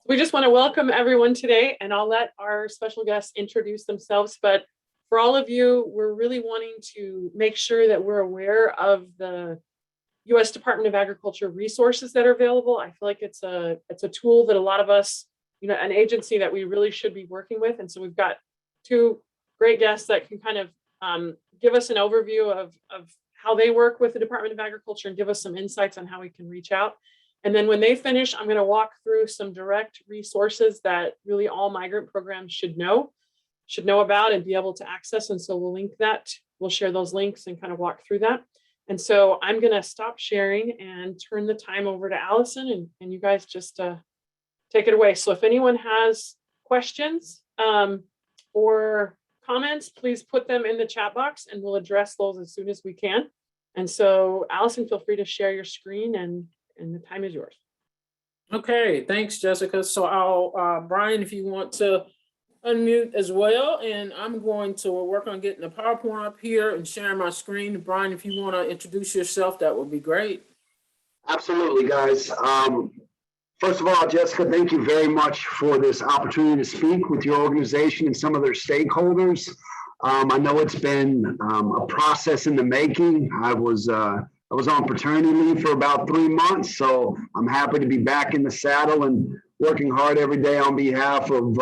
We just want to welcome everyone today, and I'll let our special guests introduce themselves. But for all of you, we're really wanting to make sure that we're aware of the U.S. Department of Agriculture resources that are available. I feel like it's a tool that a lot of us, an agency that we really should be working with. And so we've got two great guests that can kind of give us an overview of how they work with the Department of Agriculture and give us some insights on how we can reach out. And then when they finish, I'm going to walk through some direct resources that really all migrant programs should know about and be able to access. And so we'll link that. We'll share those links and kind of walk through that. And so I'm going to stop sharing and turn the time over to Allison, and you guys just take it away. So if anyone has questions or comments, please put them in the chat box and we'll address those as soon as we can. And so Allison, feel free to share your screen and the time is yours. Okay, thanks, Jessica. So I'll, Brian, if you want to unmute as well, and I'm going to work on getting the PowerPoint up here and sharing my screen. Brian, if you want to introduce yourself, that would be great. Absolutely, guys. First of all, Jessica, thank you very much for this opportunity to speak with your organization and some of their stakeholders. I know it's been a process in the making. I was on paternity leave for about 3 months, so I'm happy to be back in the saddle and working hard every day on behalf of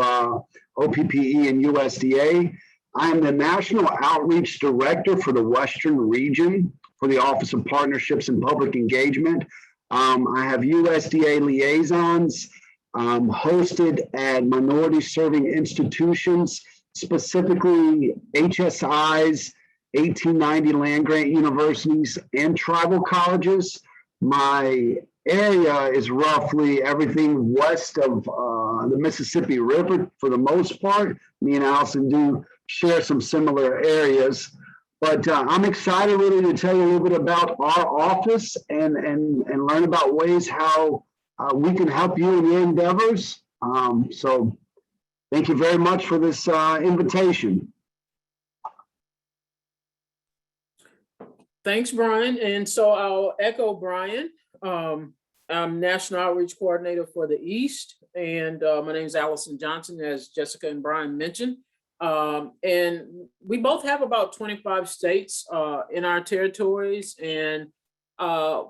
OPPE and USDA. I am the National Outreach Director for the Western Region for the Office of Partnerships and Public Engagement. I have USDA Liaisons hosted at minority serving institutions, specifically HSIs, 1890 land-grant universities, and tribal colleges. My area is roughly everything west of the Mississippi River for the most part. Me and Allison do share some similar areas. But I'm excited really to tell you a little bit about our office and learn about ways how we can help you in your endeavors. So thank you very much for this invitation. Thanks, Brian. And so I'll echo Brian. I'm National Outreach Coordinator for the East, and my name is Allison Johnson, as Jessica and Brian mentioned. And we both have about 25 states in our territories, and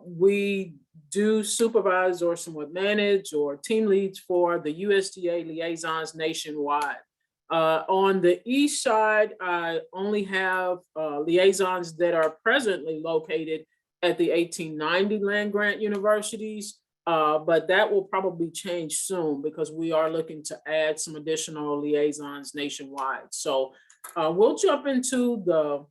we do supervise or somewhat manage or team leads for the USDA Liaisons nationwide. On the east side, I only have liaisons that are presently located at the 1890 land-grant universities, but that will probably change soon because we are looking to add some additional liaisons nationwide. So we'll jump into the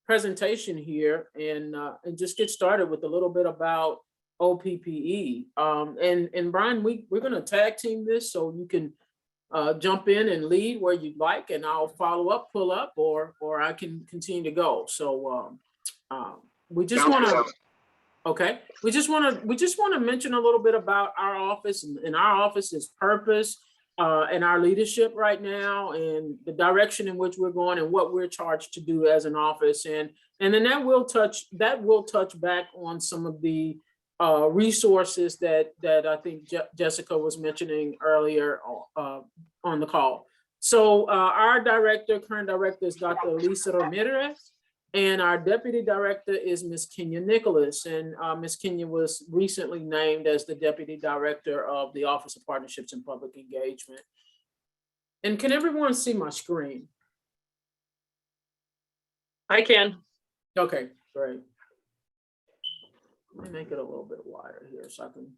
presentation here and just get started with a little bit about OPPE. And Brian, we're going to tag team this, so you can jump in and lead where you'd like, and I'll follow up, pull up, or I can continue to go. So we just want to, okay. We just want to mention a little bit about our office and our office's purpose and our leadership right now, and the direction in which we're going and what we're charged to do as an office, and then that will touch back on some of the resources that I think Jessica was mentioning earlier on the call. So our current director is Dr. Lisa Ramirez, and our deputy director is Ms. Kenya Nicholas. And Ms. Kenya was recently named as the deputy director of the Office of Partnerships and Public Engagement. And can everyone see my screen? I can. Okay, great. Let me make it a little bit wider here so I can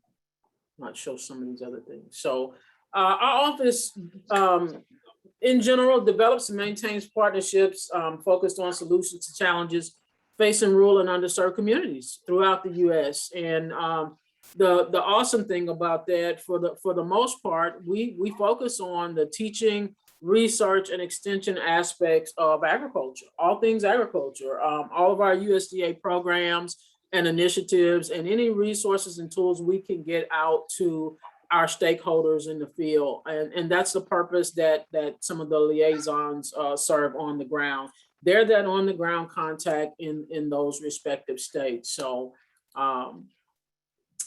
not show some of these other things. So our office in general develops and maintains partnerships focused on solutions to challenges facing rural and underserved communities throughout the US. And the awesome thing about that, for the most part, we focus on the teaching, research, and extension aspects of agriculture, all things agriculture, all of our USDA programs and initiatives, and any resources and tools we can get out to our stakeholders in the field. And that's the purpose that some of the liaisons serve on the ground. They're that on the ground contact in those respective states. So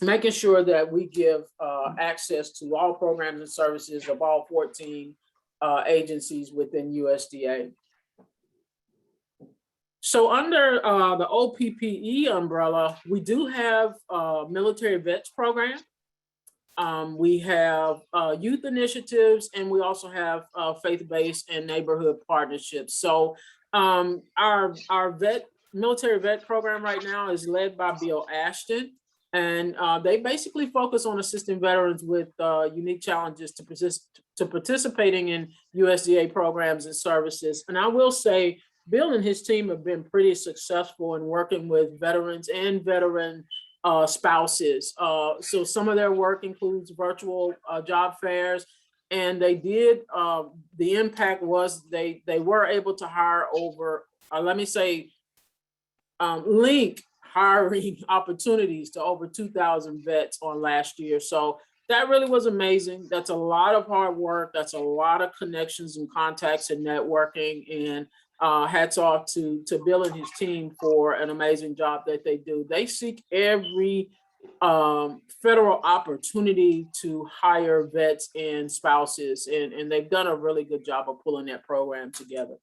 making sure that we give access to all programs and services of all 14 agencies within USDA. So under the OPPE umbrella, we do have military vets program. We have youth initiatives, and we also have faith-based and neighborhood partnerships. So our military vet program right now is led by Bill Ashton, and they basically focus on assisting veterans with unique challenges to participating in USDA programs and services. And I will say, Bill and his team have been pretty successful in working with veterans and veteran spouses. So some of their work includes virtual job fairs, and they did, the impact was they were able to hire over, link hiring opportunities to over 2,000 vets on last year. So that really was amazing. That's a lot of hard work. That's a lot of connections and contacts and networking, and hats off to Bill and his team for an amazing job that they do. They seek every federal opportunity to hire vets and spouses, and they've done a really good job of pulling that program together.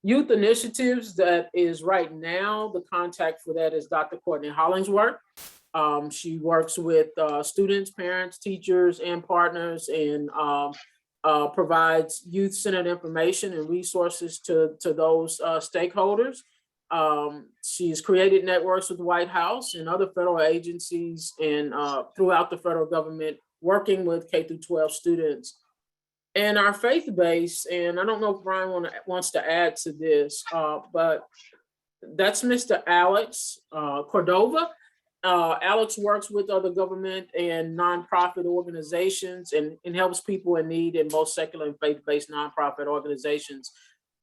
Youth initiatives, that is right now, the contact for that is Dr. Courtney Hollingsworth. She works with students, parents, teachers, and partners, and provides youth-centered information and resources to those stakeholders. She's created networks with the White House and other federal agencies and throughout the federal government, working with K-12 students. And our faith-based, and I don't know if Brian wants to add to this, but that's Mr. Alex Cordova. Alex works with other government and nonprofit organizations and helps people in need in both secular and faith-based nonprofit organizations.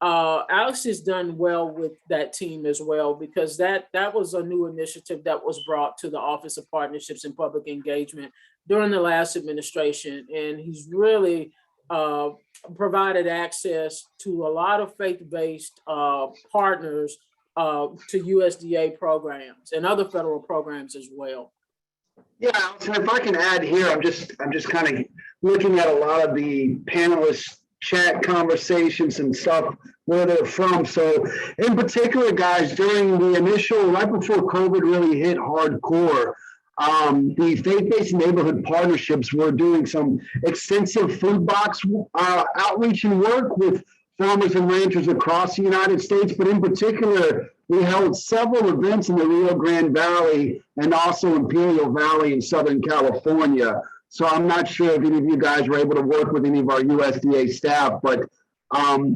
Alex has done well with that team as well, because that was a new initiative that was brought to the Office of Partnerships and Public Engagement during the last administration. And he's really provided access to a lot of faith-based partners to USDA programs and other federal programs as well. Yeah, so if I can add here, I'm just kind of looking at a lot of the panelists' chat conversations and stuff where they're from. So in particular, guys, during the initial, right before COVID really hit hardcore, the faith-based neighborhood partnerships were doing some extensive food box outreach and work with farmers and ranchers across the United States, but in particular, we held several events in the Rio Grande Valley and also Imperial Valley in Southern California. So I'm not sure if any of you guys were able to work with any of our USDA staff, but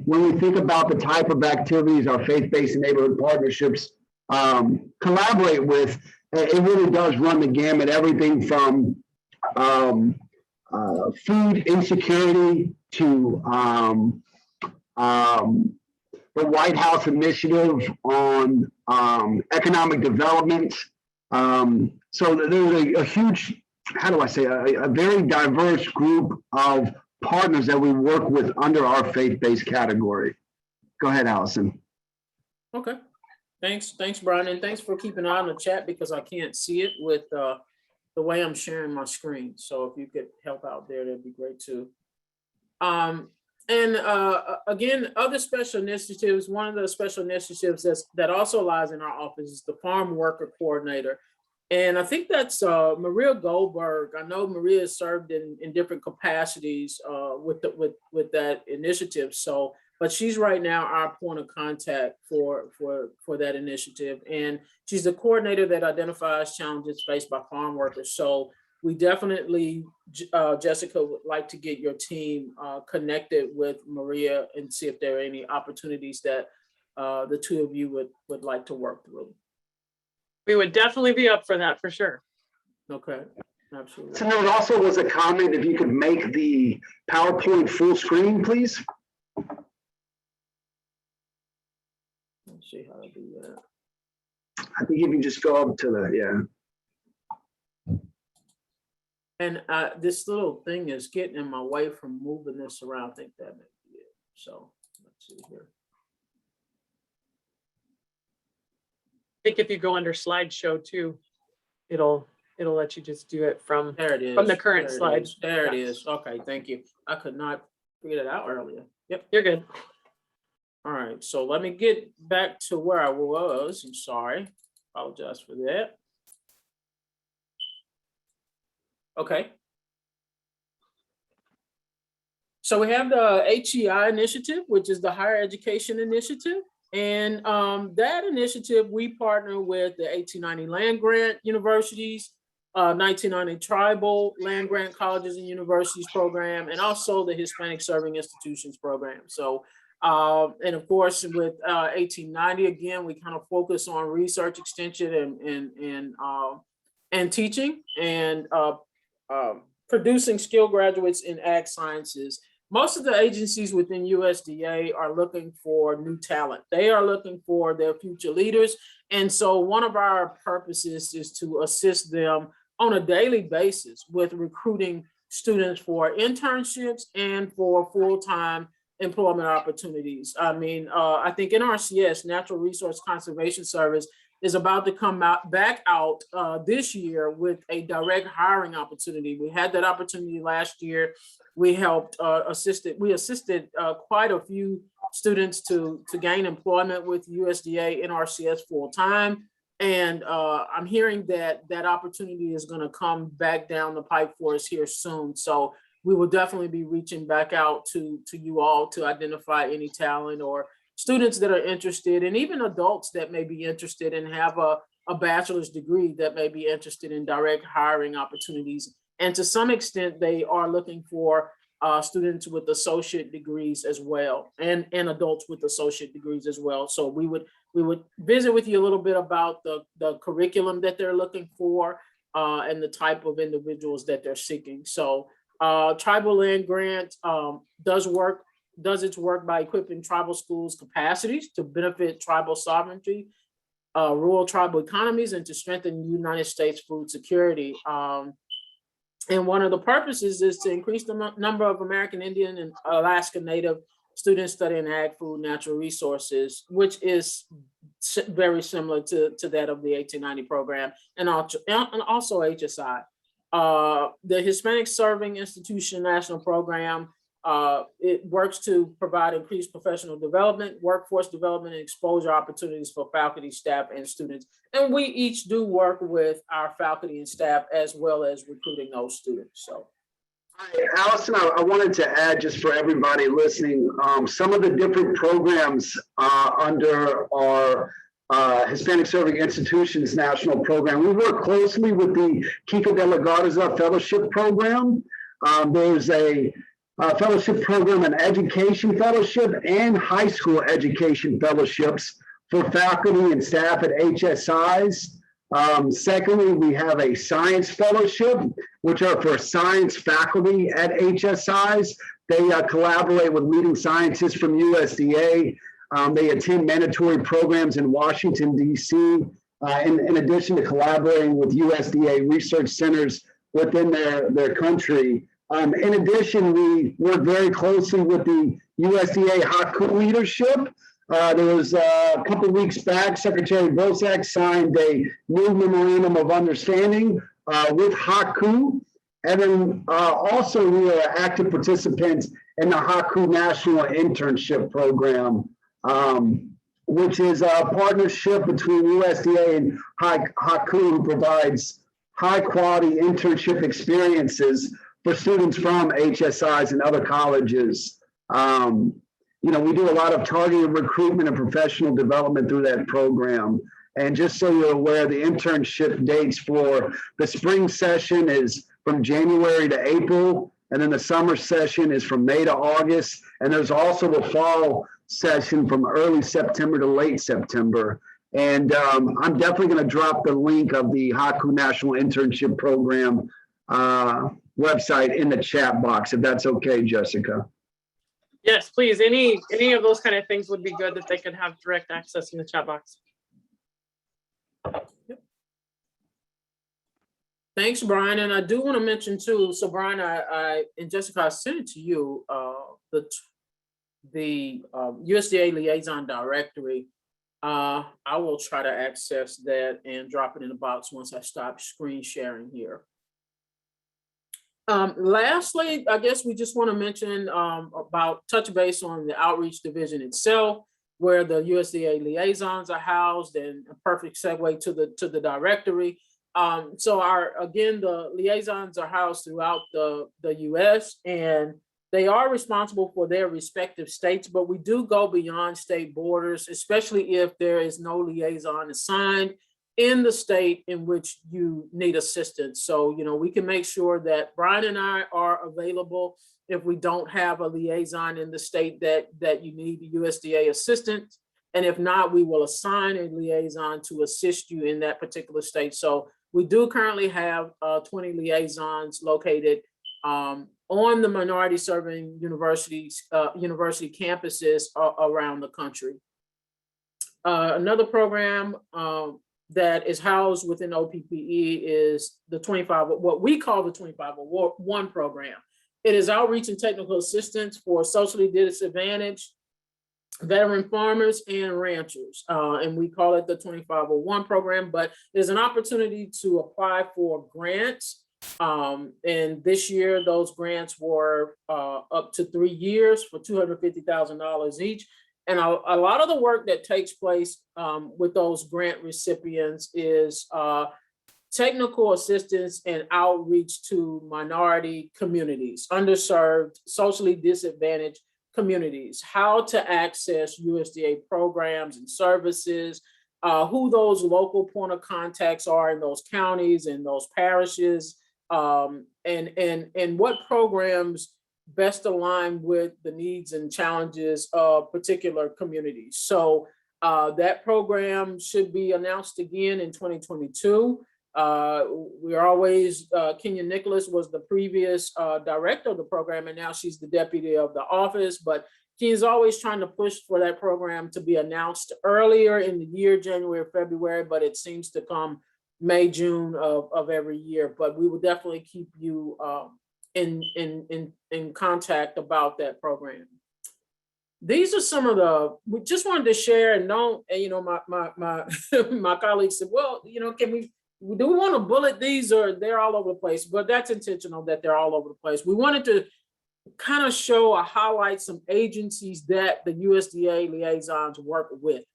when we think about the type of activities our faith-based neighborhood partnerships collaborate with, it really does run the gamut, everything from food insecurity to the White House initiative on economic development. So there's a huge, how do I say, a very diverse group of partners that we work with under our faith-based category. Go ahead, Allison. Okay, thanks, Brian, and thanks for keeping an eye on the chat, because I can't see it with the way I'm sharing my screen. So if you could help out there, that'd be great too. And again, other special initiatives, one of the special initiatives that also lies in our office is the Farm Worker Coordinator. And I think that's Maria Goldberg. I know Maria has served in different capacities with that initiative. So, but she's right now our point of contact for that initiative. And she's the coordinator that identifies challenges faced by farm workers. So we definitely, Jessica, would like to get your team connected with Maria and see if there are any opportunities that the two of you would like to work through. We would definitely be up for that, for sure. Okay, absolutely. So there also was a comment, if you could make the PowerPoint full screen, please. Let's see how to do that. I think if you just go up to the, yeah. And this little thing is getting in my way from moving this around. I think that may be it. So let's see here. I think if you go under slideshow too, it'll it'll let you just do it from There it is. the current There it slide. is. There it Yeah. is. Okay, thank you. I could not figure that out earlier. Yep. You're good. All right, so let me get back to where I was. I'm sorry. Apologize for that. Okay. So we have the HEI initiative, which is the Higher Education Initiative. And that initiative, we partner with the 1890 Land Grant Universities, 1990 Tribal Land Grant Colleges and Universities Program, and also the Hispanic Serving Institutions Program. So, and of course, with 1890, again, we kind of focus on research extension and teaching and producing skilled graduates in ag sciences. Most of the agencies within USDA are looking for new talent. They are looking for their future leaders. And so one of our purposes is to assist them on a daily basis with recruiting students for internships and for full-time employment opportunities. I mean, I think NRCS, Natural Resource Conservation Service, is about to come back out this year with a direct hiring opportunity. We had that opportunity last year. We helped assisted quite a few students to gain employment with USDA NRCS full time. And I'm hearing that that opportunity is going to come back down the pipe for us here soon. So we will definitely be reaching back out to you all to identify any talent or students that are interested, and even adults that may be interested and have a bachelor's degree that may be interested in direct hiring opportunities. And to some extent, they are looking for students with associate degrees as well, and adults with associate degrees as well. So we would visit with you a little bit about the curriculum that they're looking for and the type of individuals that they're seeking. So Tribal Land Grant does its work by equipping tribal schools' capacities to benefit tribal sovereignty, rural tribal economies, and to strengthen United States food security. And one of the purposes is to increase the number of American Indian and Alaska Native students studying ag, food, natural resources, which is very similar to that of the 1890 program, and also HSI. The Hispanic Serving Institution National Program, it works to provide increased professional development, workforce development, and exposure opportunities for faculty, staff, and students. And we each do work with our faculty and staff as well as recruiting those students. So, hi, Allison, I wanted to add, just for everybody listening, some of the different programs under our Hispanic Serving Institutions National Program. We work closely with the Kika de la Garza Fellowship Program. There's a fellowship program, an education fellowship, and high school education fellowships for faculty and staff at HSIs. Secondly, we have a science fellowship, which are for science faculty at HSIs. They collaborate with leading scientists from USDA. They attend mandatory programs in Washington, D.C., in addition to collaborating with USDA research centers within their country. In addition, we work very closely with the USDA HAKU leadership. There was a couple of weeks back, Secretary Bosak signed a new memorandum of understanding with HAKU. And then also we are active participants in the HAKU National Internship Program, which is a partnership between USDA and HAKU, who provides high quality internship experiences for students from HSIs and other colleges. We do a lot of targeted recruitment and professional development through that program. And just so you're aware, the internship dates for the spring session is from January to April, and then the summer session is from May to August. And there's also a fall session from early September to late September. And I'm definitely going to drop the link of the HAKU National Internship Program website in the chat box, if that's okay, Jessica. Yes, please. Any of those kind of things would be good that they could have direct access in the chat box. thanks, Brian. And I do want to mention too, so Brian, I and Jessica, I sent it to you, the USDA Liaison Directory. I will try to access that and drop it in the box once I stop screen sharing here. Lastly, I guess we just want to mention about touch base on the outreach division itself, where the USDA liaisons are housed, and a perfect segue to the directory. So the liaisons are housed throughout the US, and they are responsible for their respective states, but we do go beyond state borders, especially if there is no liaison assigned in the state in which you need assistance. So, we can make sure that Brian and I are available if we don't have a liaison in the state that you need USDA assistance. And if not, we will assign a liaison to assist you in that particular state. So we do currently have 20 liaisons located on the minority serving university campuses around the country. Another program that is housed within OPPE is what we call the 2501 program. It is outreach and technical assistance for socially disadvantaged veteran farmers and ranchers. And we call it the 2501 program, but there's an opportunity to apply for grants. And this year, those grants were up to 3 years for $250,000 each. And a lot of the work that takes place with those grant recipients is technical assistance and outreach to minority communities, underserved, socially disadvantaged communities, how to access USDA programs and services, who those local point of contacts are in those counties and those parishes, and what programs best align with the needs and challenges of particular communities. So that program should be announced again in 2022. We're always, Kenya Nicholas was the previous director of the program, and now she's the deputy of the office, but she's always trying to push for that program to be announced earlier in the year, January, February, but it seems to come May, June of every year. But we will definitely keep you in contact about that program. These are some of we just wanted to share, and my colleagues said, well, do we want to bullet these, or they're all over the place? But that's intentional that they're all over the place. We wanted to kind of show or highlight some agencies that the USDA liaisons work with.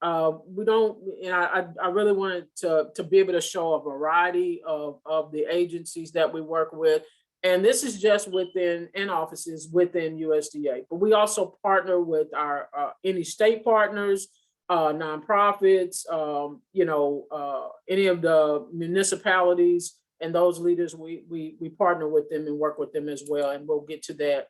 I really wanted to be able to show a variety of the agencies that we work with. And this is just within offices within USDA. But we also partner with our any state partners, nonprofits, any of the municipalities, and those leaders, we partner with them and work with them as well. And we'll get to that.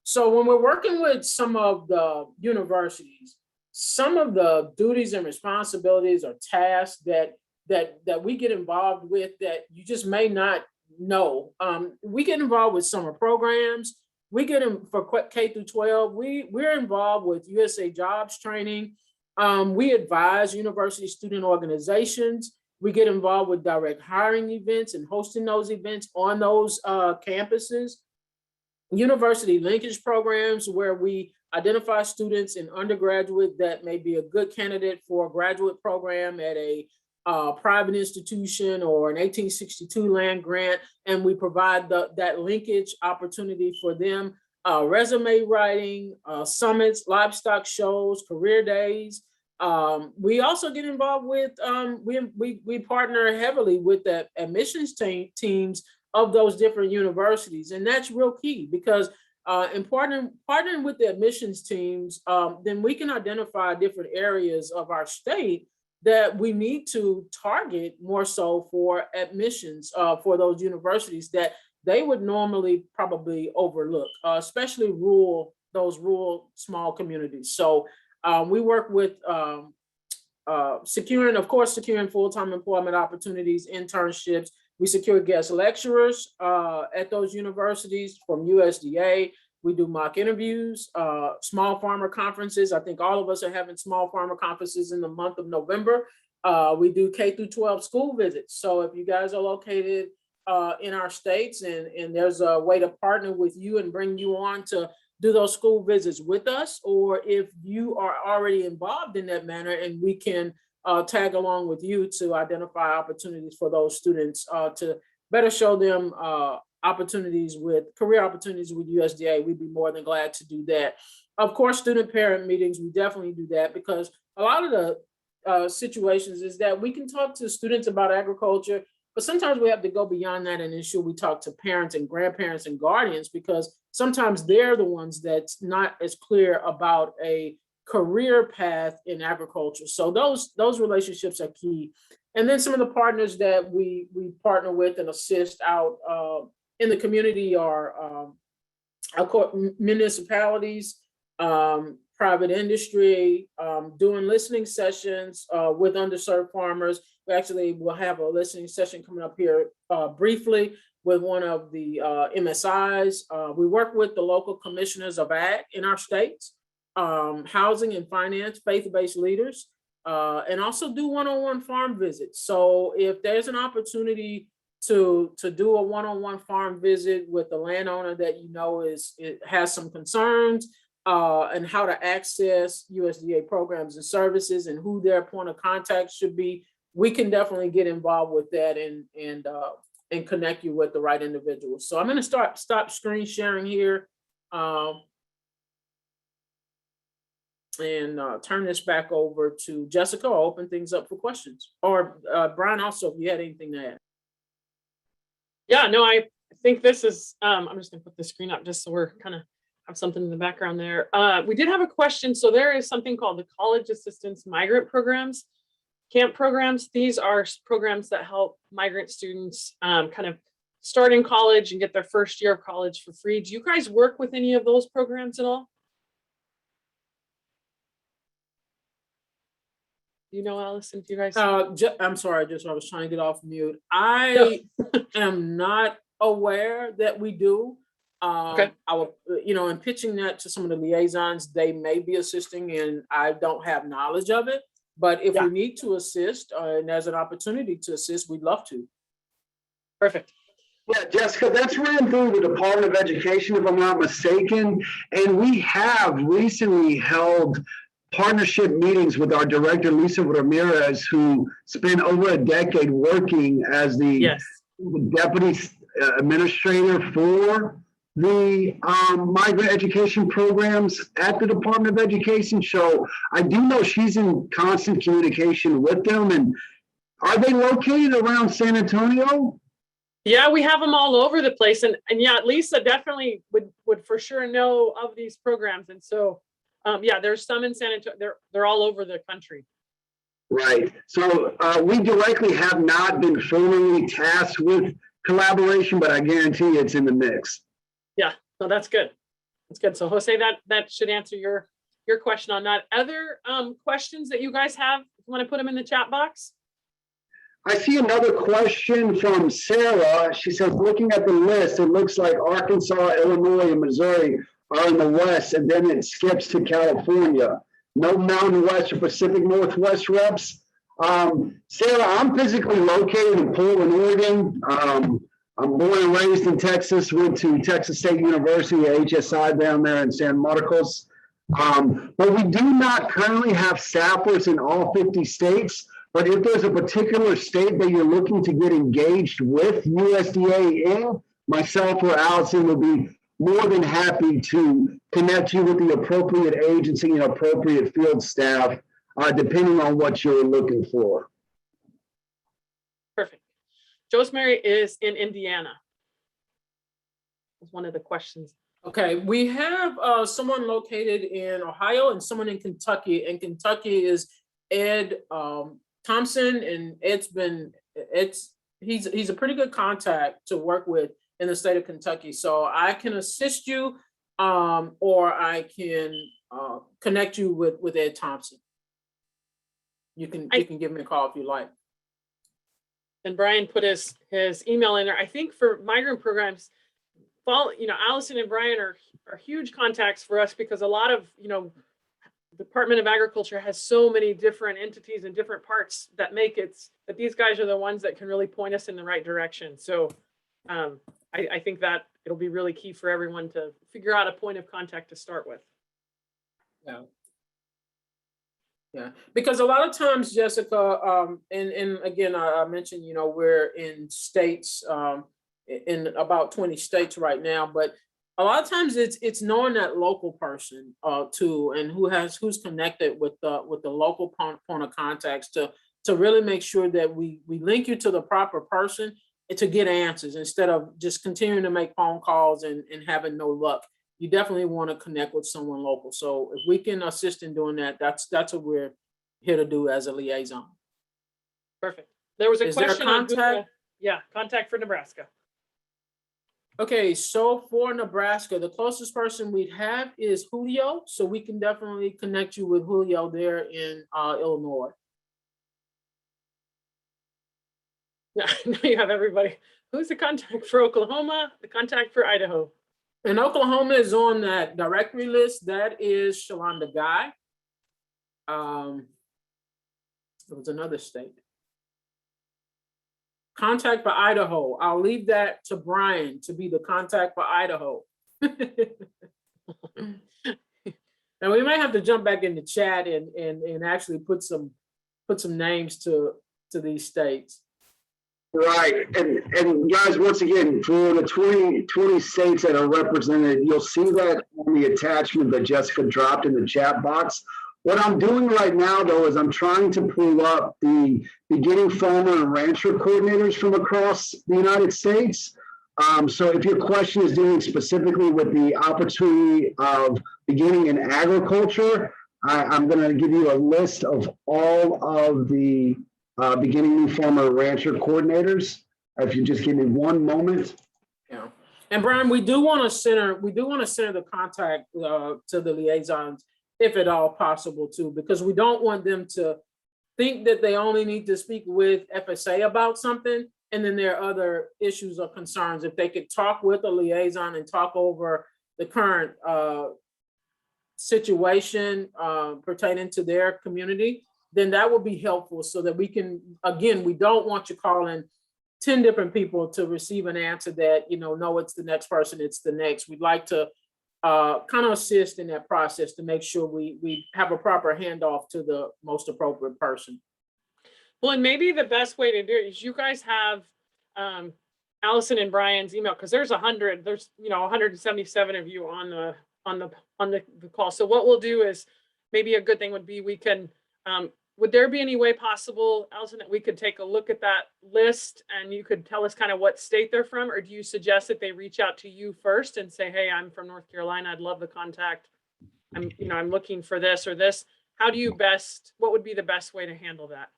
So when we're working with some of the universities, some of the duties and responsibilities or tasks that we get involved with that you just may not know. We get involved with summer programs. We get in for K through 12. We're involved with USA Jobs training. We advise university student organizations. We get involved with direct hiring events and hosting those events on those campuses. University linkage programs, where we identify students in undergraduate that may be a good candidate for a graduate program at a private institution or an 1862 land grant, and we provide that linkage opportunity for them. Resume writing, summits, livestock shows, career days. We also get involved with, we partner heavily with the admissions teams of those different universities. And that's real key, because in partnering with the admissions teams, then we can identify different areas of our state that we need to target more so for admissions for those universities that they would normally probably overlook, especially those rural small communities. So we work with securing full-time employment opportunities, internships. We secure guest lecturers at those universities from USDA. We do mock interviews, small farmer conferences. I think all of us are having small farmer conferences in the month of November. We do K through 12 school visits. So if you guys are located in our states and there's a way to partner with you and bring you on to do those school visits with us, or if you are already involved in that manner and we can tag along with you to identify opportunities for those students to better show them career opportunities with USDA, we'd be more than glad to do that. Of course, student parent meetings, we definitely do that, because a lot of the situations is that we can talk to students about agriculture, but sometimes we have to go beyond that and ensure we talk to parents and grandparents and guardians, because sometimes they're the ones that's not as clear about a career path in agriculture. So those relationships are key. And then some of the partners that we partner with and assist out in the community are municipalities, private industry, doing listening sessions with underserved farmers. We actually will have a listening session coming up here briefly with one of the MSIs. We work with the local commissioners of ag in our states, housing and finance, faith-based leaders, and also do one-on-one farm visits. So if there's an opportunity to do a one-on-one farm visit with the landowner that you know has some concerns, and how to access USDA programs and services and who their point of contact should be, we can definitely get involved with that and connect you with the right individuals. So I'm going to stop screen sharing here and turn this back over to Jessica. I'll open things up for questions. Or Brian, also, if you had anything to add. Yeah, no, I think this is, I'm just gonna put the screen up just so we're kind of have something in the background there. We did have a question. So there is something called the College Assistance Migrant Programs, camp programs. These are programs that help migrant students kind of start in college and get their first year of college for free. Do you guys work with any of those programs at all? You know, Allison, if you guys. I'm sorry, I was trying to get off mute. I am not aware that we do. Okay. I will, in pitching that to some of the liaisons, they may be assisting, and I don't have knowledge of it. But if we need to assist and there's an opportunity to assist, we'd love to. Perfect. Yeah, Jessica, that's ran through the Department of Education, if I'm not mistaken. And we have recently held partnership meetings with our director, Lisa Ramirez, who spent over a decade working as the deputy administrator for the migrant education programs at the Department of Education. So I do know she's in constant communication with them. And are they located around San Antonio? Yeah, we have them all over the place. And yeah, Lisa definitely would for sure know of these programs. And so, yeah, there's some in San Antonio. They're all over the country. Right. So we directly have not been formally tasked with collaboration, but I guarantee it's in the mix. Yeah, no, that's good. That's good. So Jose, that should answer your question on that. Other questions that you guys have, if you want to put them in the chat box. I see another question from Sarah. She says, looking at the list, it looks like Arkansas, Illinois, and Missouri are in the West, and then it skips to California. No Mountain West or Pacific Northwest reps. Sarah, I'm physically located in Portland, Oregon. I'm born and raised in Texas, went to Texas State University, HSI down there in San Marcos. But we do not currently have staffers in all 50 states. But if there's a particular state that you're looking to get engaged with USDA in, myself or Allison will be more than happy to connect you with the appropriate agency and appropriate field staff, depending on what you're looking for. Perfect. Josemary is in Indiana. That's one of the questions. Okay, we have someone located in Ohio and someone in Kentucky. And Kentucky is Ed Thompson, and he's a pretty good contact to work with in the state of Kentucky. So I can assist you, or I can connect you with Ed Thompson. You can give me a call if you like. And Brian put his email in there. I think for migrant programs, Allison and Brian are huge contacts for us, because a lot of, Department of Agriculture has so many different entities and different parts that make it that these guys are the ones that can really point us in the right direction. So I think that it'll be really key for everyone to figure out a point of contact to start with. Yeah. Yeah, because a lot of times, Jessica, and again, I mentioned, you know, we're in states, in about 20 states right now, but a lot of times it's knowing that local person too, and who's connected with the local point of contacts to really make sure that we link you to the proper person and to get answers instead of just continuing to make phone calls and having no luck. You definitely want to connect with someone local. So if we can assist in doing that, that's what we're here to do as a liaison. Perfect. There was a Is there a question on contact? yeah, contact for Nebraska. Okay, so for Nebraska, the closest person we have is Julio. So we can definitely connect you with Julio there in Illinois. Yeah, now you have everybody. Who's the contact for Oklahoma? The contact for Idaho? And Oklahoma is on that directory list. That is Shalonda Guy. There was another state. Contact for Idaho. I'll leave that to Brian to be the contact for Idaho. Now we might have to jump back in the chat and actually put some names to these states. Right, and guys, once again, for the 20 states that are represented, you'll see that on the attachment that Jessica dropped in the chat box. What I'm doing right now, though, is I'm trying to pull up the beginning farmer and rancher coordinators from across the United States. So if your question is dealing specifically with the opportunity of beginning in agriculture, I'm going to give you a list of all of the beginning new farmer and rancher coordinators. If you just give me one moment. Yeah, and Brian, we do want to center the contact to the liaisons, if at all possible, too, because we don't want them to think that they only need to speak with FSA about something, and then there are other issues or concerns. If they could talk with a liaison and talk over the current situation pertaining to their community, then that would be helpful so that we can, again, we don't want you calling 10 different people to receive an answer that, you know, no, it's the next person, it's the next. We'd like to kind of assist in that process to make sure we have a proper handoff to the most appropriate person. Well, and maybe the best way to do it is you guys have Allison and Brian's email, because there's 177 of you on the call. So what we'll do is, maybe a good thing would be, we can would there be any way possible, Allison, that we could take a look at that list and you could tell us kind of what state they're from? Or do you suggest that they reach out to you first and say, hey, I'm from North Carolina, I'd love the contact, I'm looking for this or this? How do you what would be the best way to handle that?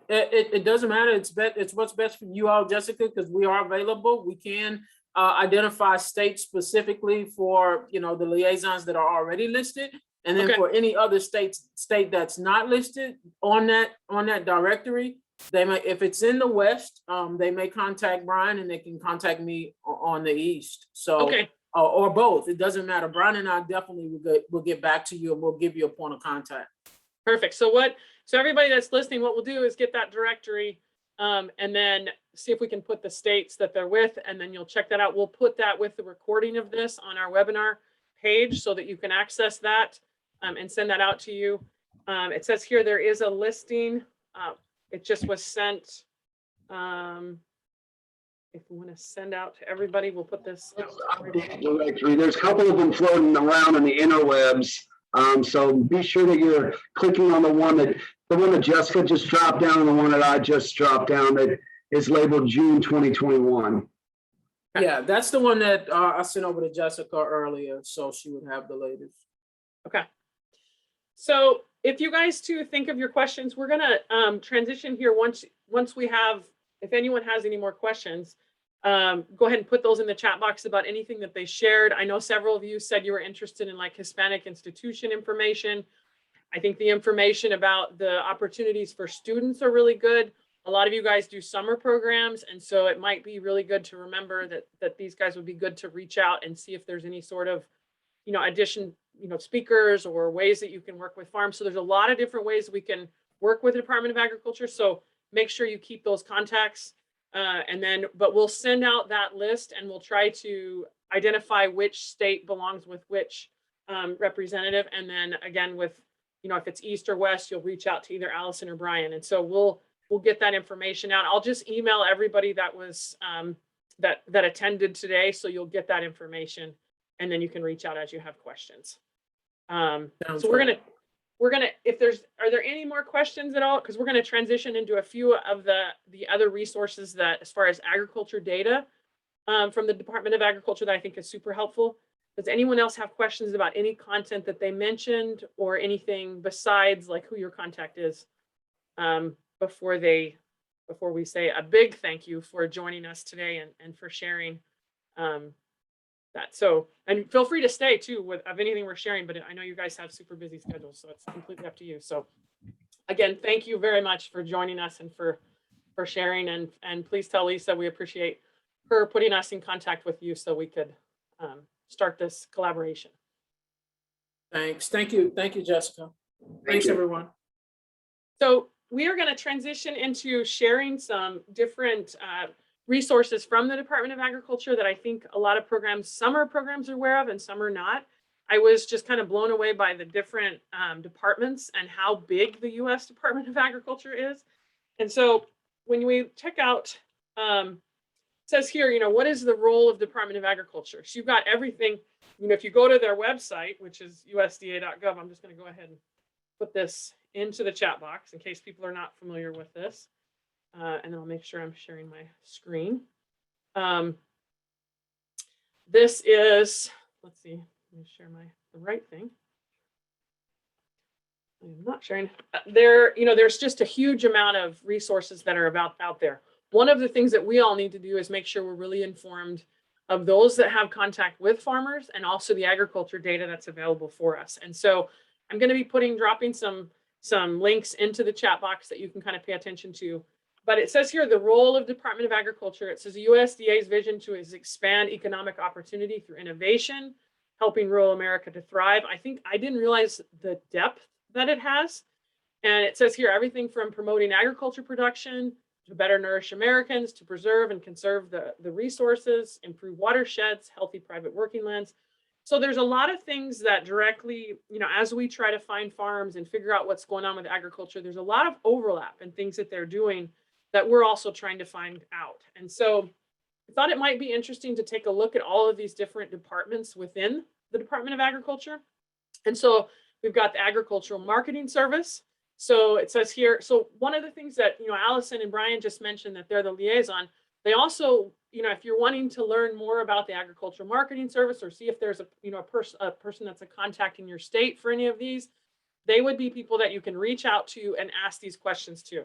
It doesn't matter. It's what's best for you all, Jessica, because we are available. We can identify states specifically for, you know, the liaisons that are already listed, and then for any other state that's not listed on that directory, they may, if it's in the West, they may contact Brian, and they can contact me on the East. So or both. It doesn't matter. Brian and I definitely will get back to you, and we'll give you a point of contact. Perfect. So everybody that's listening, what we'll do is get that directory and then see if we can put the states that they're with, and then you'll check that out. We'll put that with the recording of this on our webinar page so that you can access that and send that out to you. It says here there is a listing. It just was sent. If we want to send out to everybody, we'll put this out. Directory. There's a couple of them floating around in the interwebs. So be sure that you're clicking on the one that Jessica just dropped down and the one that I just dropped down that is labeled June 2021. Yeah, that's the one that I sent over to Jessica earlier, so she would have the latest. Okay. So if you guys too think of your questions, we're gonna transition here once we have, if anyone has any more questions, go ahead and put those in the chat box about anything that they shared. I know several of you said you were interested in like Hispanic institution information. I think the information about the opportunities for students are really good. A lot of you guys do summer programs, and so it might be really good to remember that these guys would be good to reach out and see if there's any sort of, speakers or ways that you can work with farms. So there's a lot of different ways we can work with the Department of Agriculture. So make sure you keep those contacts. But we'll send out that list and we'll try to identify which state belongs with which representative. And then again, with, if it's east or west, you'll reach out to either Allison or Brian. And so we'll get that information out. I'll just email everybody that was that attended today, so you'll get that information, and then you can reach out as you have questions. So we're gonna are there any more questions at all? Because we're gonna transition into a few of the other resources that, as far as agriculture data from the Department of Agriculture, that I think is super helpful. Does anyone else have questions about any content that they mentioned, or anything besides like who your contact is, before we say a big thank you for joining us today and for sharing that. So, and feel free to stay too of anything we're sharing, but I know you guys have super busy schedules, so it's completely up to you. So again, thank you very much for joining us and for sharing, and please tell Lisa we appreciate her putting us in contact with you so we could start this collaboration. Thanks. Thank you, Jessica. Thanks, everyone. So we are going to transition into sharing some different resources from the Department of Agriculture that I think a lot of programs, some programs are aware of and some are not. I was just kind of blown away by the different departments and how big the U.S. Department of Agriculture is. And so when we check out, it says here, what is the role of Department of Agriculture? So you've got everything, if you go to their website, which is USDA.gov, I'm just going to go ahead and put this into the chat box in case people are not familiar with this. And then I'll make sure I'm sharing my screen. This is, let's see, let me share the right thing. I'm not sharing. There's just a huge amount of resources that are out there. One of the things that we all need to do is make sure we're really informed of those that have contact with farmers, and also the agriculture data that's available for us. And so I'm going to be dropping some links into the chat box that you can kind of pay attention to. But it says here, the role of Department of Agriculture, it says the USDA's vision is expand economic opportunity through innovation, helping rural America to thrive. I think I didn't realize the depth that it has. And it says here, everything from promoting agriculture production to better nourish Americans, to preserve and conserve the resources, improve watersheds, healthy private working lands. So there's a lot of things that directly, as we try to find farms and figure out what's going on with agriculture, there's a lot of overlap and things that they're doing that we're also trying to find out. And so I thought it might be interesting to take a look at all of these different departments within the Department of Agriculture. And so we've got the Agricultural Marketing Service. So it says here, so one of the things that, Allison and Brian just mentioned, that they're the liaison. They also, if you're wanting to learn more about the Agricultural Marketing Service, or see if there's a person that's a contact in your state for any of these, they would be people that you can reach out to and ask these questions to.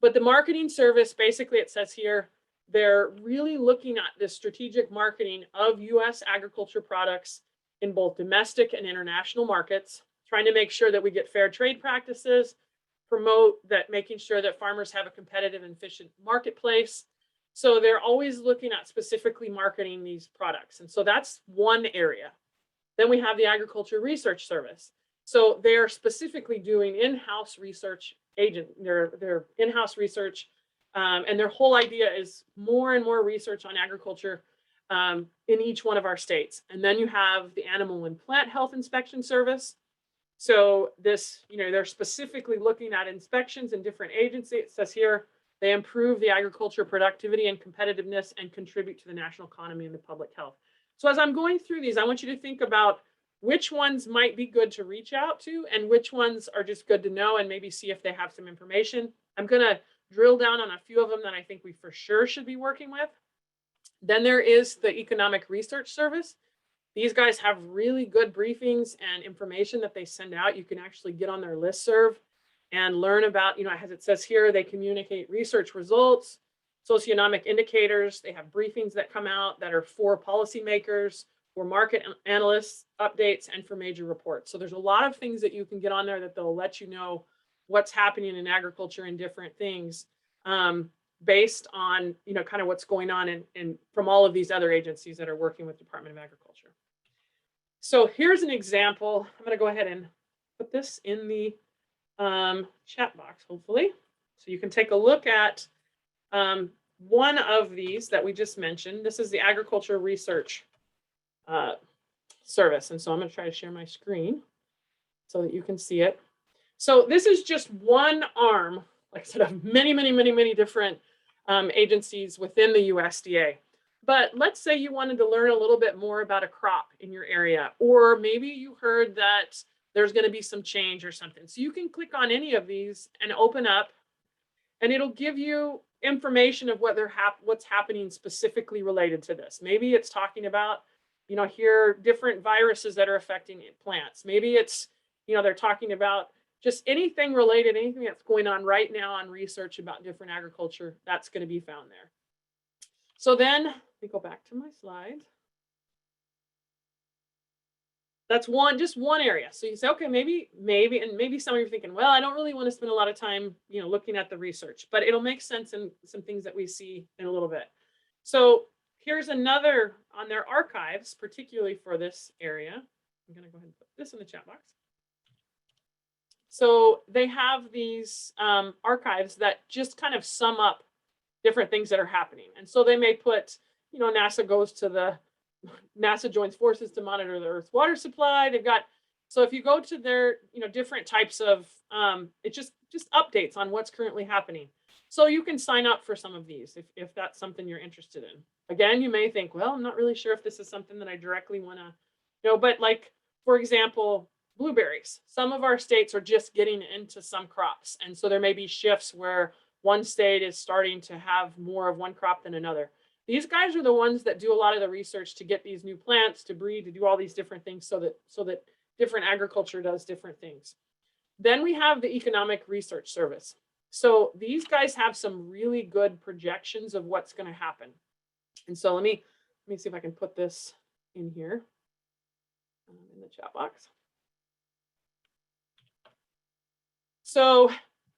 But the marketing service, basically, it says here, they're really looking at the strategic marketing of U.S. agriculture products in both domestic and international markets, trying to make sure that we get fair trade practices, promote that, making sure that farmers have a competitive and efficient marketplace. So they're always looking at specifically marketing these products. And so that's one area. Then we have the Agriculture Research Service. So they're specifically doing in-house research their in-house research. And their whole idea is more and more research on agriculture in each one of our states. And then you have the Animal and Plant Health Inspection Service. So this, they're specifically looking at inspections in different agencies. It says here, they improve the agriculture productivity and competitiveness and contribute to the national economy and the public health. So as I'm going through these, I want you to think about which ones might be good to reach out to and which ones are just good to know, and maybe see if they have some information. I'm going to drill down on a few of them that I think we for sure should be working with. Then there is the Economic Research Service. These guys have really good briefings and information that they send out. You can actually get on their listserv and learn about, as it says here, they communicate research results, socioeconomic indicators. They have briefings that come out that are for policymakers, for market analysts, updates, and for major reports. So there's a lot of things that you can get on there that they'll let you know what's happening in agriculture and different things based on, kind of what's going on in from all of these other agencies that are working with Department of Agriculture. So here's an example. I'm going to go ahead and put this in the chat box, hopefully. So you can take a look at one of these that we just mentioned. This is the Agriculture Research Service. And so I'm going to try to share my screen so that you can see it. So this is just one arm, like I said, of many different agencies within the USDA. But let's say you wanted to learn a little bit more about a crop in your area, or maybe you heard that there's going to be some change or something. So you can click on any of these and open up, and it'll give you information of what's happening specifically related to this. Maybe it's talking about, here different viruses that are affecting plants. Maybe it's, they're talking about just anything related, anything that's going on right now on research about different agriculture, that's going to be found there. So then, let me go back to my slide. That's just one area. So you say, okay, maybe some of you are thinking, well, I don't really want to spend a lot of time, looking at the research, but it'll make sense in some things that we see in a little bit. So here's another on their archives, particularly for this area. I'm going to go ahead and put this in the chat box. So they have these archives that just kind of sum up different things that are happening. And so they may put, NASA joins forces to monitor the Earth's water supply. They've got, so if you go to their, different types of, it just updates on what's currently happening. So you can sign up for some of these if that's something you're interested in. Again, you may think, well, I'm not really sure if this is something that I directly want to, but like, for example, blueberries. Some of our states are just getting into some crops. And so there may be shifts where one state is starting to have more of one crop than another. These guys are the ones that do a lot of the research to get these new plants, to breed, to do all these different things so that different agriculture does different things. Then we have the Economic Research Service. So these guys have some really good projections of what's going to happen. And so let me see if I can put this in here in the chat box. So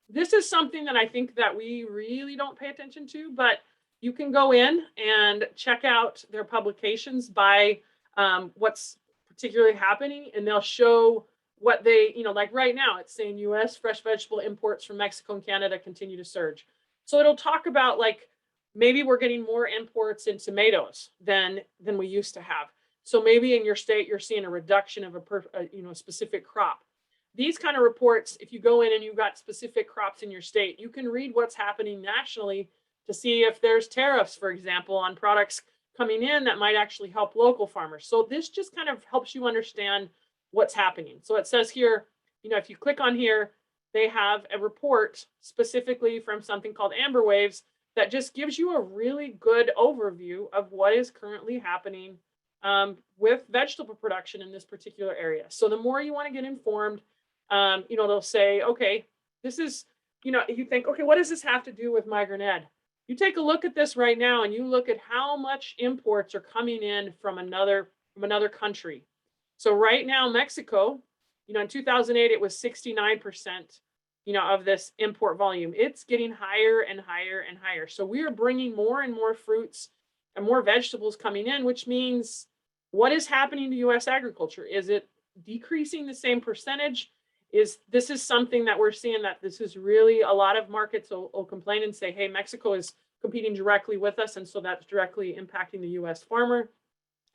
this is something that I think that we really don't pay attention to, but you can go in and check out their publications by what's particularly happening, and they'll show what they, like right now, it's saying U.S. fresh vegetable imports from Mexico and Canada continue to surge. So it'll talk about like, maybe we're getting more imports in tomatoes than we used to have. So maybe in your state, you're seeing a reduction of a specific crop. These kind of reports, if you go in and you've got specific crops in your state, you can read what's happening nationally to see if there's tariffs, for example, on products coming in that might actually help local farmers. So this just kind of helps you understand what's happening. So it says here, if you click on here, they have a report specifically from something called Amber Waves that just gives you a really good overview of what is currently happening with vegetable production in this particular area. So the more you want to get informed, they'll say, okay, this is, you think, okay, what does this have to do with Migrant Ed? You take a look at this right now and you look at how much imports are coming in from another country. So right now, Mexico, in 2008, it was 69%, of this import volume. It's getting higher and higher and higher. So we are bringing more and more fruits and more vegetables coming in, which means what is happening to U.S. agriculture? Is it decreasing the same percentage? This is something that we're seeing, that this is really, a lot of markets will complain and say, hey, Mexico is competing directly with us, and so that's directly impacting the U.S. farmer.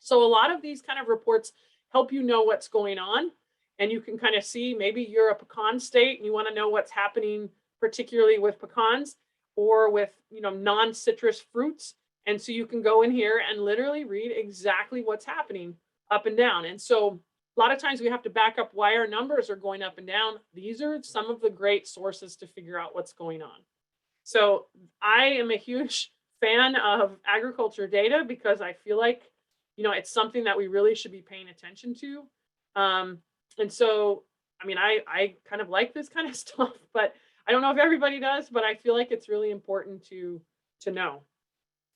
So a lot of these kind of reports help you know what's going on, and you can kind of see, maybe you're a pecan state and you want to know what's happening particularly with pecans or with non-citrus fruits, and so you can go in here and literally read exactly what's happening up and down. And so a lot of times we have to back up why our numbers are going up and down. These are some of the great sources to figure out what's going on. So I am a huge fan of agriculture data because I feel like, it's something that we really should be paying attention to. And so, I kind of like this kind of stuff, but I don't know if everybody does, but I feel like it's really important to know.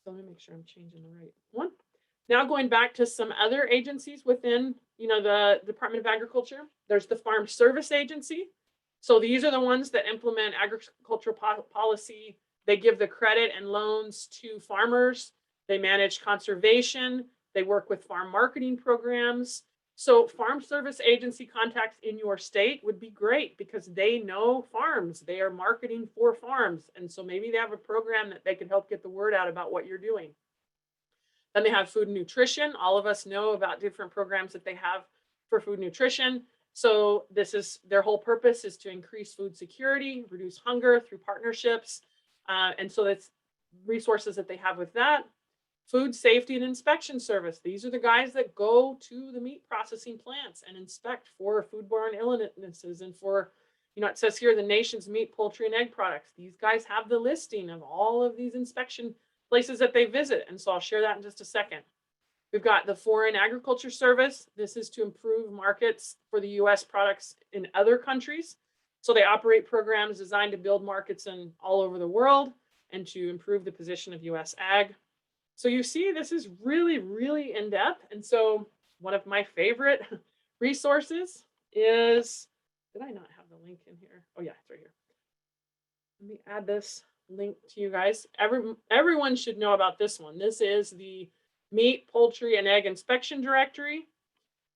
So let me make sure I'm changing the right one. Now going back to some other agencies within, the Department of Agriculture, there's the Farm Service Agency. So these are the ones that implement agricultural policy. They give the credit and loans to farmers. They manage conservation. They work with farm marketing programs. So farm service agency contacts in your state would be great because they know farms. They are marketing for farms. And so maybe they have a program that they can help get the word out about what you're doing. Then they have food and nutrition. All of us know about different programs that they have for food nutrition. So this is their whole purpose is to increase food security, reduce hunger through partnerships. And so that's resources that they have with that. Food safety and inspection service. These are the guys that go to the meat processing plants and inspect for foodborne illnesses and for, it says here the nation's meat, poultry, and egg products. These guys have the listing of all of these inspection places that they visit. And so I'll share that in just a second. We've got the Foreign Agriculture Service. This is to improve markets for the US products in other countries. So they operate programs designed to build markets in all over the world and to improve the position of US ag. So you see, this is really, really in depth. And so one of my favorite resources is, did I not have the link in here? Oh yeah, it's right here. Let me add this link to you guys. Everyone should know about this one. This is the Meat, Poultry, and Egg Inspection Directory.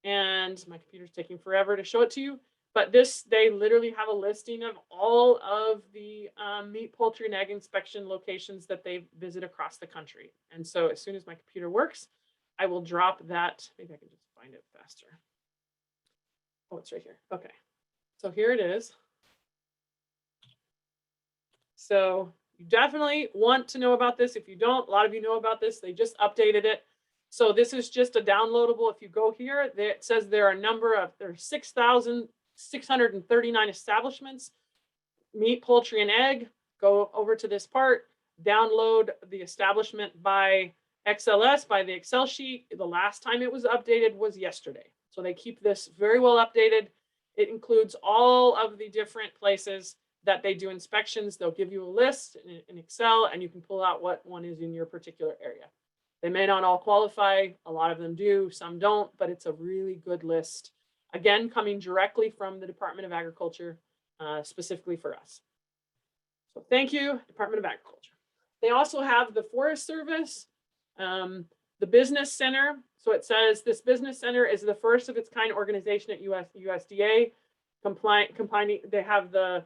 And my computer's taking forever to show it to you. But they literally have a listing of all of the meat, poultry, and egg inspection locations that they visit across the country. And so as soon as my computer works, I will drop that. Maybe I can just find it faster. Oh, it's right here. Okay. So here it is. So you definitely want to know about this. If you don't, a lot of you know about this. They just updated it. So this is just a downloadable. If you go here, it says there are 6,639 establishments, meat, poultry, and egg. Go over to this part, download the establishment by XLS, by the Excel sheet. The last time it was updated was yesterday. So they keep this very well updated. It includes all of the different places that they do inspections. They'll give you a list in Excel, and you can pull out what one is in your particular area. They may not all qualify. A lot of them do, some don't, but it's a really good list. Again, coming directly from the Department of Agriculture, specifically for us. So thank you, Department of Agriculture. They also have the Forest Service, the Business Center. So it says this Business Center is the first of its kind organization at USDA. Combining, they have the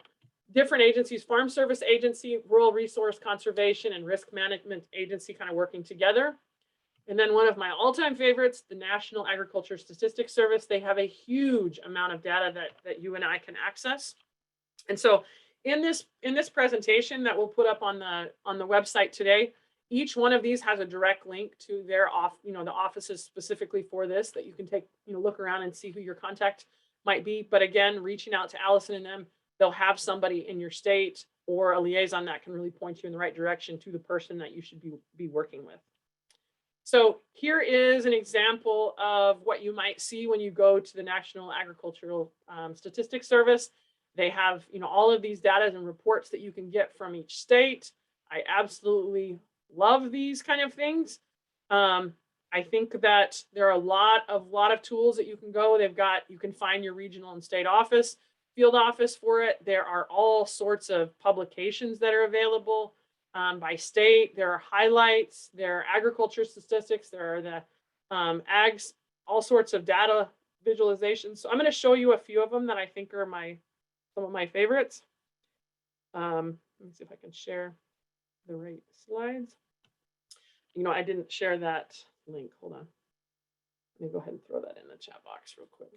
different agencies, Farm Service Agency, Rural Resource Conservation, and Risk Management Agency kind of working together. And then one of my all-time favorites, the National Agriculture Statistics Service. They have a huge amount of data that you and I can access. And so in this presentation that we'll put up on the website today, each one of these has a direct link to their the offices specifically for this that you can take, look around and see who your contact might be. But again, reaching out to Allison and them, they'll have somebody in your state or a liaison that can really point you in the right direction to the person that you should be working with. So here is an example of what you might see when you go to the National Agricultural Statistics Service. They have, all of these data and reports that you can get from each state. I absolutely love these kind of things. I think that there are a lot of tools that you can go. You can find your regional and state office, field office for it. There are all sorts of publications that are available. By state, there are highlights, there are agriculture statistics, there are the ags, all sorts of data visualizations. So I'm going to show you a few of them that I think are some of my favorites. Let me see if I can share the right slides. I didn't share that link. Hold on. Let me go ahead and throw that in the chat box real quick.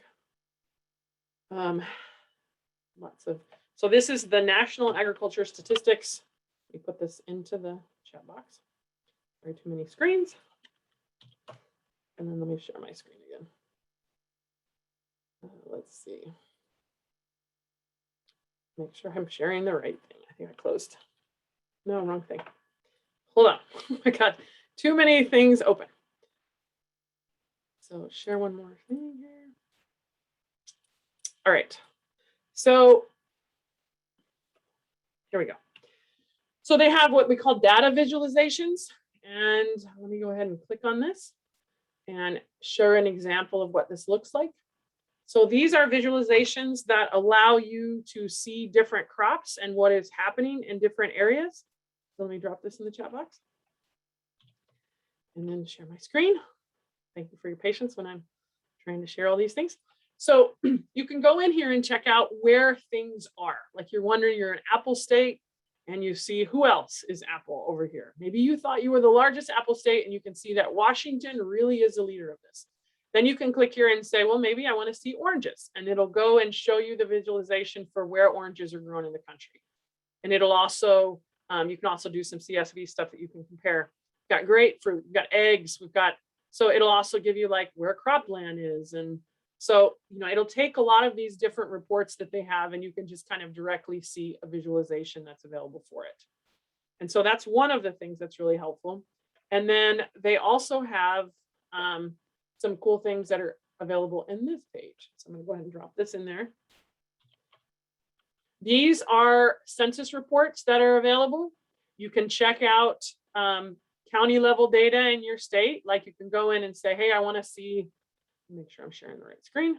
So this is the National Agriculture Statistics. We put this into the chat box. Very too many screens. And then let me share my screen again. Let's see. Make sure I'm sharing the right thing. I think I closed. No, wrong thing. Hold on. Oh my God. Too many things open. So share one more thing here. All right. So here we go. So they have what we call data visualizations. And let me go ahead and click on this and share an example of what this looks like. So these are visualizations that allow you to see different crops and what is happening in different areas. So let me drop this in the chat box and then share my screen. Thank you for your patience when I'm trying to share all these things. So you can go in here and check out where things are. Like you're wondering, you're an Apple state and you see who else is Apple over here. Maybe you thought you were the largest Apple state and you can see that Washington really is a leader of this. Then you can click here and say, well, maybe I want to see oranges, and it'll go and show you the visualization for where oranges are grown in the country. And it'll also, you can also do some CSV stuff that you can compare. We've got grapefruit, we've got eggs, we've got, so it'll also give you like where cropland is. And so, you know, it'll take a lot of these different reports that they have, and you can just kind of directly see a visualization that's available for it. And so that's one of the things that's really helpful. And then they also have some cool things that are available in this page. So I'm going to go ahead and drop this in there. These are census reports that are available. You can check out county level data in your state. Like you can go in and say, hey, I want to see, make sure I'm sharing the right screen.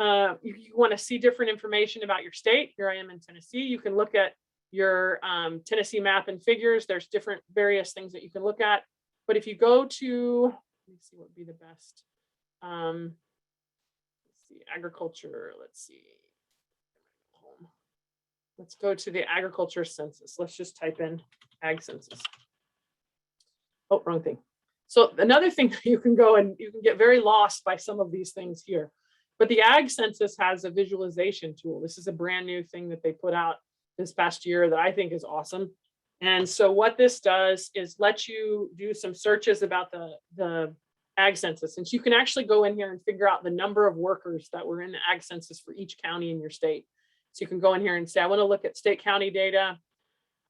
You want to see different information about your state. Here I am in Tennessee. You can look at your Tennessee map and figures. There's different various things that you can look at. But if you go to, let me see what would be the best. Let's see, agriculture, let's see. Let's go to the agriculture census. Let's just type in ag census. Oh, wrong thing. So another thing, you can go and you can get very lost by some of these things here. But the ag census has a visualization tool. This is a brand new thing that they put out this past year that I think is awesome. And so what this does is let you do some searches about the ag census. And so you can actually go in here and figure out the number of workers that were in the ag census for each county in your state. So you can go in here and say, I want to look at state county data.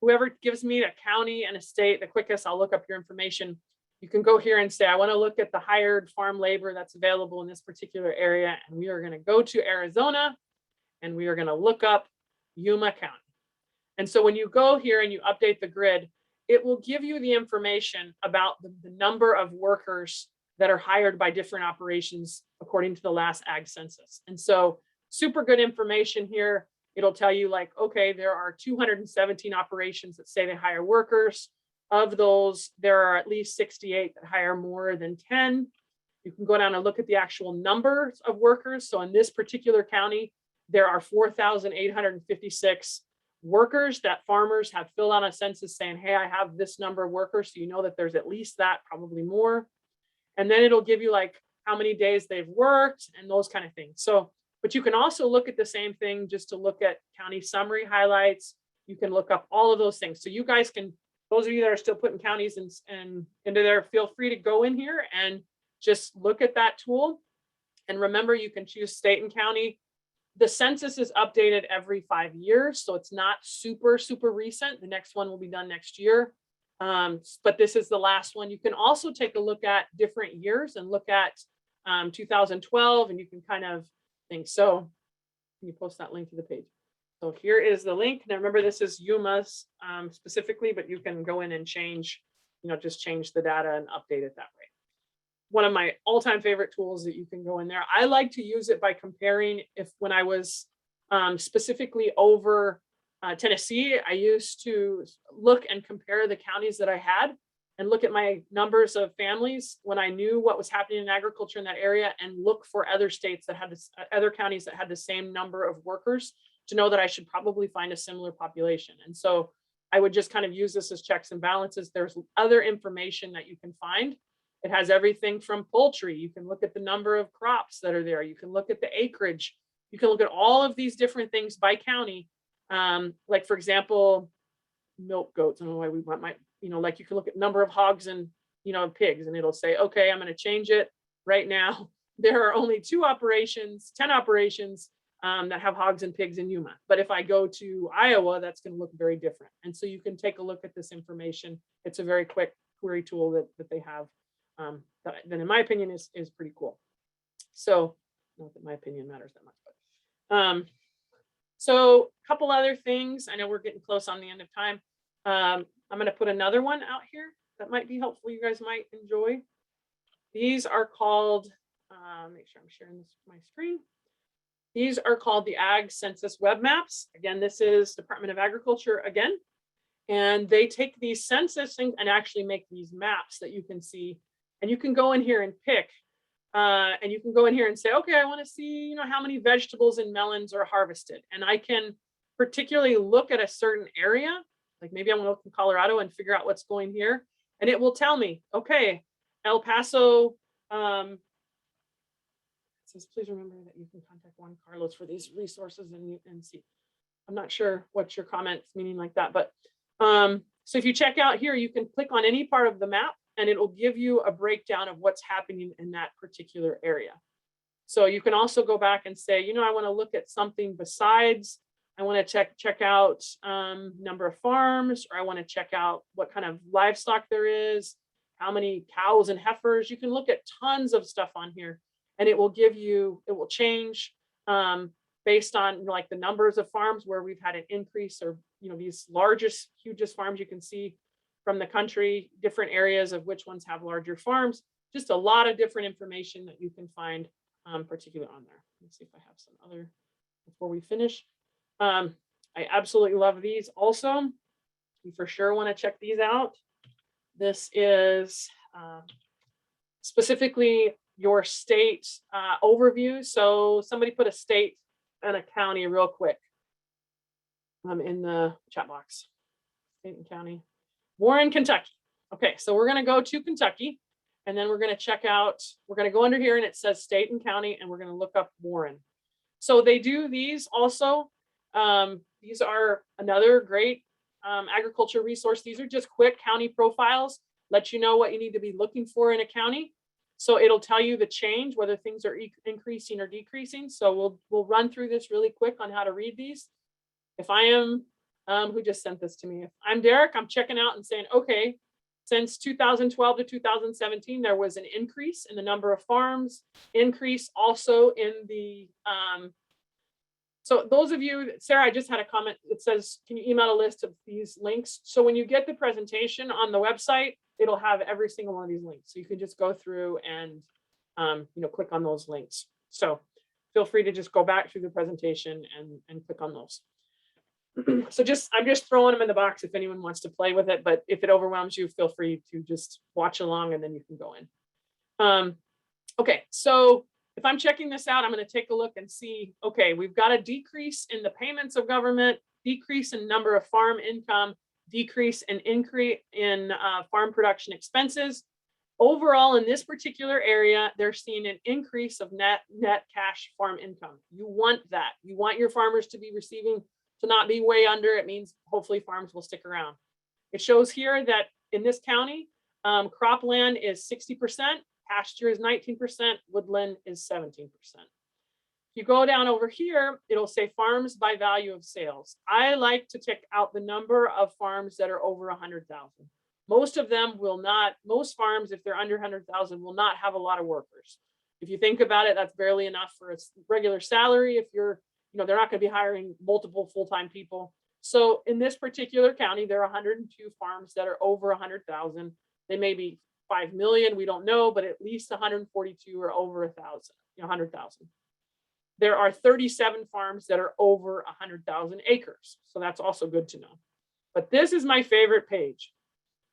Whoever gives me a county and a state the quickest, I'll look up your information. You can go here and say, I want to look at the hired farm labor that's available in this particular area. And we are going to go to Arizona and we are going to look up Yuma County. And so when you go here and you update the grid, it will give you the information about the number of workers that are hired by different operations according to the last ag census. And so super good information here. It'll tell you like, okay, there are 217 operations that say they hire workers. Of those, there are at least 68 that hire more than 10. You can go down and look at the actual numbers of workers. So in this particular county, there are 4,856 workers that farmers have filled out a census saying, hey, I have this number of workers. So you know that there's at least that, probably more. And then it'll give you like how many days they've worked and those kind of things. So, but you can also look at the same thing just to look at county summary highlights. You can look up all of those things. So you guys can, those of you that are still putting counties and into there, feel free to go in here and just look at that tool. And remember, you can choose state and county. The census is updated every 5 years, so it's not super, super recent. The next one will be done next year. But this is the last one. You can also take a look at different years and look at 2012, and you can kind of think. So can you post that link to the page? So here is the link. Now remember, this is Yuma's specifically, but you can go in and change, just change the data and update it that way. One of my all-time favorite tools that you can go in there. I like to use it by comparing. When I was specifically over Tennessee, I used to look and compare the counties that I had and look at my numbers of families when I knew what was happening in agriculture in that area, and look for other states that had other counties that had the same number of workers to know that I should probably find a similar population. And so I would just kind of use this as checks and balances. There's other information that you can find. It has everything from poultry. You can look at the number of crops that are there. You can look at the acreage. You can look at all of these different things by county. Like for example, milk goats. I don't know why we want like you can look at number of hogs and, pigs, and it'll say, okay, I'm going to change it right now. There are only 10 operations that have hogs and pigs in Yuma. But if I go to Iowa, that's going to look very different. And so you can take a look at this information. It's a very quick query tool that they have. That in my opinion is pretty cool. So not that my opinion matters that much, but so a couple other things. I know we're getting close on the end of time. I'm going to put another one out here that might be helpful. You guys might enjoy. These are called, make sure I'm sharing this with my screen. These are called the Ag Census Web Maps. Again, this is Department of Agriculture again. And they take these census things and actually make these maps that you can see. And you can go in here and pick And you can go in here and say, okay, I want to see, how many vegetables and melons are harvested. And I can particularly look at a certain area, like maybe I want to look in Colorado and figure out what's going here. And it will tell me, okay, El Paso, it says, please remember that you can contact Juan Carlos for these resources and see. I'm not sure what your comments meaning like that, but so if you check out here, you can click on any part of the map and it will give you a breakdown of what's happening in that particular area. So you can also go back and say, I want to look at something besides, I want to check out number of farms, or I want to check out what kind of livestock there is, how many cows and heifers. You can look at tons of stuff on here and it will change based on like the numbers of farms where we've had an increase, or these hugest farms you can see from the country, different areas of which ones have larger farms, just a lot of different information that you can find particularly on there. Let's see if I have some other before we finish. I absolutely love these also. You for sure want to check these out. This is specifically your state overview. So somebody put a state and a county real quick in the chat box. State and county. Warren, Kentucky. Okay, so we're going to go to Kentucky and then we're going to check out, we're going to go under here and it says state and county and we're going to look up Warren. So they do these also. These are another great agriculture resource. These are just quick county profiles, let you know what you need to be looking for in a county. So it'll tell you the change, whether things are increasing or decreasing. So we'll run through this really quick on how to read these. If I am, who just sent this to me? If I'm Derek, I'm checking out and saying, okay, since 2012 to 2017, there was an increase in the number of farms, increase also in the, so those of you, Sarah, I just had a comment that says, can you email a list of these links? So when you get the presentation on the website, it'll have every single one of these links. So you can just go through and, click on those links. So feel free to just go back through the presentation and click on those. So I'm just throwing them in the box if anyone wants to play with it, but if it overwhelms you, feel free to just watch along and then you can go in. Okay, so if I'm checking this out, I'm going to take a look and see, okay, we've got a decrease in the payments of government, decrease in number of farm income, decrease and increase in farm production expenses. Overall, in this particular area, they're seeing an increase of net cash farm income. You want that. You want your farmers to be receiving, to not be way under. It means hopefully farms will stick around. It shows here that in this county, cropland is 60%, pasture is 19%, woodland is 17%. If you go down over here, it'll say farms by value of sales. I like to check out the number of farms that are over 100,000. Most of them will not, most farms, if they're under 100,000, will not have a lot of workers. If you think about it, that's barely enough for a regular salary. If you're, they're not going to be hiring multiple full-time people. So in this particular county, there are 102 farms that are over 100,000. They may be 5 million, we don't know, but at least 142 are over 100,000. There are 37 farms that are over 100,000 acres. So that's also good to know. But this is my favorite page.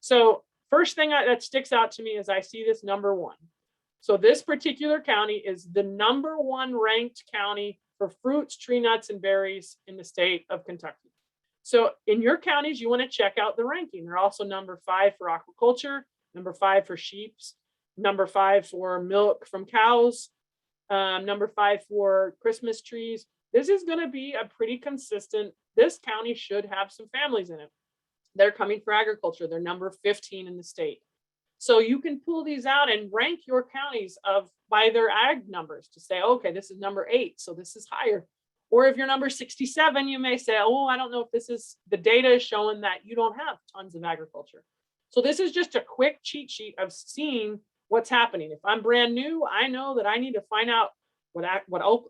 So first thing that sticks out to me is I see this number 1. So this particular county is the number 1 ranked county for fruits, tree nuts, and berries in the state of Kentucky. So in your counties, you want to check out the ranking. They're also number 5 for aquaculture, number 5 for sheep, number 5 for milk from cows, number 5 for Christmas trees. This is going to be a pretty consistent, this county should have some families in it. They're coming for agriculture. They're number 15 in the state. So you can pull these out and rank your counties by their ag numbers to say, okay, this is number 8, so this is higher. Or if you're number 67, you may say, oh, I don't know if this is, the data is showing that you don't have tons of agriculture. So this is just a quick cheat sheet of seeing what's happening. If I'm brand new, I know that I need to find out what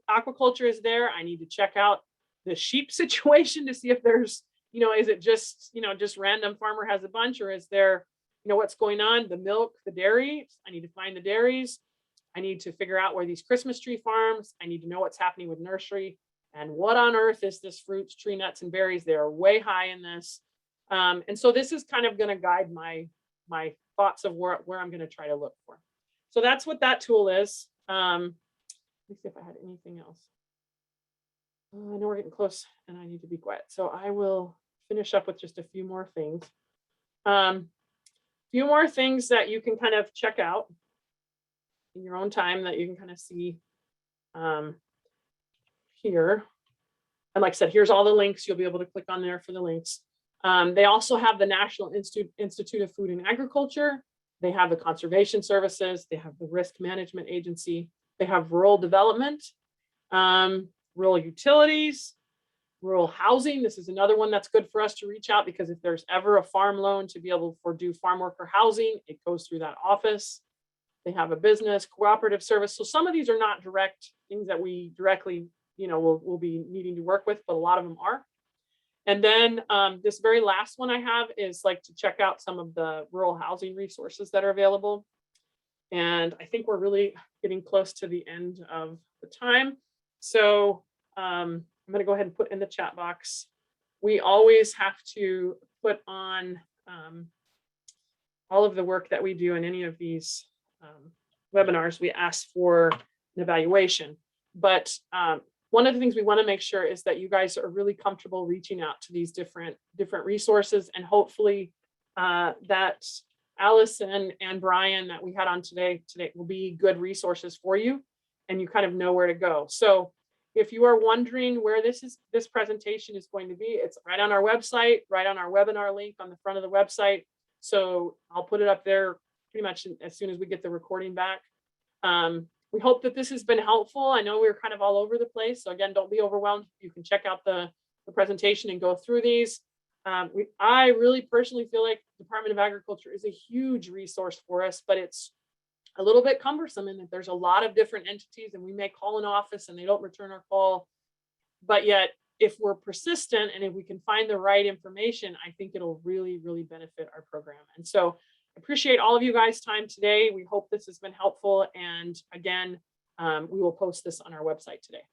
aquaculture is there. I need to check out the sheep situation to see if there's, is it just, just random farmer has a bunch, or is there, what's going on? The milk, the dairy, I need to find the dairies. I need to figure out where these Christmas tree farms, I need to know what's happening with nursery, and what on earth is this fruits, tree nuts, and berries. They're way high in this. And so this is kind of going to guide my thoughts of where I'm going to try to look for. So that's what that tool is. Let me see if I had anything else. I know we're getting close and I need to be quiet. So I will finish up with just a few more things. Few more things that you can kind of check out in your own time that you can kind of see here. And like I said, here's all the links. You'll be able to click on there for the links. They also have the National Institute of Food and Agriculture. They have the Conservation Services. They have the Risk Management Agency. They have rural development, rural utilities, rural housing. This is another one that's good for us to reach out, because if there's ever a farm loan to be able to do farm worker housing, it goes through that office. They have a business cooperative service. So some of these are not direct things that we directly, we'll be needing to work with, but a lot of them are. And then this very last one I have is like to check out some of the rural housing resources that are available. And I think we're really getting close to the end of the time. So I'm going to go ahead and put in the chat box. We always have to put on all of the work that we do in any of these webinars. We ask for an evaluation, but one of the things we want to make sure is that you guys are really comfortable reaching out to these different resources, and hopefully that Allison and Brian that we had on today will be good resources for you, and you kind of know where to go. So if you are wondering where this presentation is going to be, it's right on our website, right on our webinar link on the front of the website. So I'll put it up there pretty much as soon as we get the recording back. We hope that this has been helpful. I know we're kind of all over the place. So again, don't be overwhelmed. You can check out the presentation and go through these. I really personally feel like Department of Agriculture is a huge resource for us, but it's a little bit cumbersome in that there's a lot of different entities, and we may call an office and they don't return our call. But yet, if we're persistent and if we can find the right information, I think it'll really, really benefit our program. And so appreciate all of you guys' time today. We hope this has been helpful. And again, we will post this on our website today.